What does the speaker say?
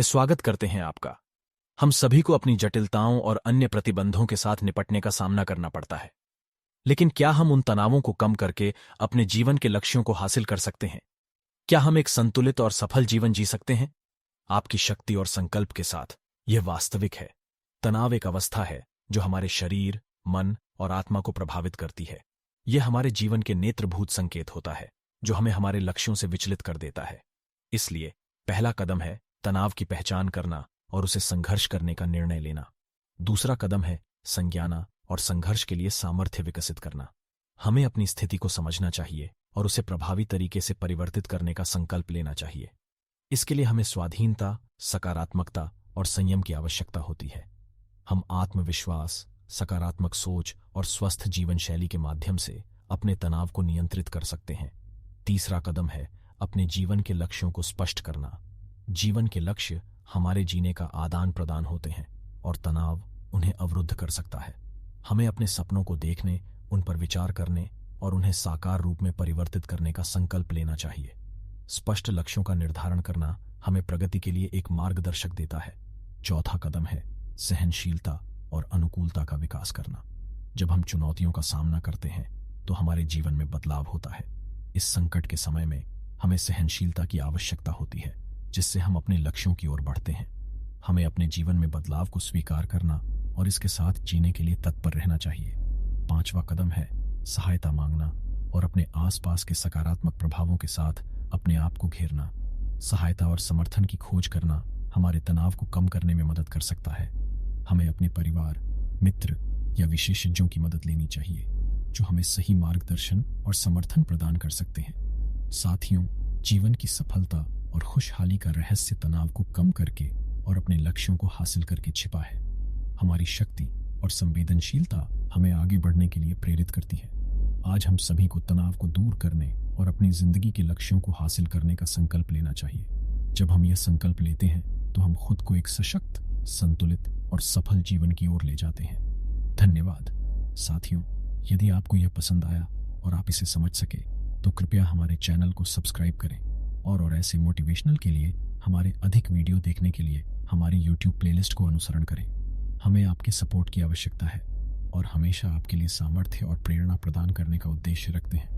स्वागत करते हैं आपका। हम सभी को अपनी जटिलताओं और अन्य प्रतिबंधों के साथ निपटने का सामना करना पड़ता है। लेकिन क्या हम उन तनावों को कम करके अपने जीवन के लक्ष्यों को हासिल कर सकते हैं? क्या हम एक संतुलित और सफल जीवन जी सकते हैं? आपकी शक्ति और संकल्प के साथ यह वास्तविक है। तनाव एक अवस्था है जो हमारे शरीर, मन और आत्मा को प्रभावित करती है। यह हमारे जीवन के नेत्रभूत संकेत होता है जो हमें हमारे लक्ष्यों से विचलित कर देता है। इसलिए पहला कदम है तनाव की पहचान करना और उसे संघर्ष करने का निर्णय लेना। दूसरा कदम है संज्ञाना और संघर्ष के लिए सामर्थ्य विकसित करना। हमें अपनी स्थिति को समझना चाहिए और उसे प्रभावी तरीके से परिवर्तित करने का संकल्प लेना चाहिए। इसके लिए हमें स्वाधीनता, सकारात्मकता और संयम की आवश्यकता होती है। हम आत्मविश्वास, सकारात्मक सोच और स्वस्थ जीवन शैली के माध्यम से अपने तनाव को नियंत्रित कर सकते हैं। तीसरा कदम है अपने जीवन के लक्ष्यों को स्पष्ट करना। जीवन के लक्ष्य हमारे जीने का आदान प्रदान होते हैं और तनाव उन्हें अवरुद्ध कर सकता है। हमें अपने सपनों को देखने, उन पर विचार करने और उन्हें साकार रूप में परिवर्तित करने का संकल्प लेना चाहिए। स्पष्ट लक्ष्यों का निर्धारण करना हमें प्रगति के लिए एक मार्गदर्शक देता है। चौथा कदम है सहनशीलता और अनुकूलता का विकास करना। जब हम चुनौतियों का सामना करते हैं तो हमारे जीवन में बदलाव होता है। इस संकट के समय में हमें सहनशीलता की आवश्यकता होती है, जिससे हम अपने लक्ष्यों की ओर बढ़ते हैं। हमें अपने जीवन में बदलाव को स्वीकार करना और इसके साथ जीने के लिए तत्पर रहना चाहिए। पांचवा कदम है सहायता मांगना और अपने आसपास के सकारात्मक प्रभावों के साथ अपने आप को घेरना। सहायता और समर्थन की खोज करना हमारे तनाव को कम करने में मदद कर सकता है। हमें अपने परिवार, मित्र या विशेषज्ञों की मदद लेनी चाहिए जो हमें सही मार्गदर्शन और समर्थन प्रदान कर सकते हैं। साथियों, जीवन की सफलता और खुशहाली का रहस्य तनाव को कम करके और अपने लक्ष्यों को हासिल करके छिपा है। हमारी शक्ति और संवेदनशीलता हमें आगे बढ़ने के लिए प्रेरित करती है। आज हम सभी को तनाव को दूर करने और अपनी जिंदगी के लक्ष्यों को हासिल करने का संकल्प लेना चाहिए। जब हम यह संकल्प लेते हैं तो हम खुद को एक सशक्त, संतुलित और सफल जीवन की ओर ले जाते हैं। धन्यवाद। साथियों, यदि आपको यह पसंद आया और आप इसे समझ सके तो कृपया हमारे चैनल को सब्सक्राइब करें और ऐसे मोटिवेशनल के लिए हमारे अधिक वीडियो देखने के लिए हमारी YouTube प्लेलिस्ट को अनुसरण करें। हमें आपके सपोर्ट की आवश्यकता है और हमेशा आपके लिए सामर्थ्य और प्रेरणा प्रदान करने का उद्देश्य रखते हैं।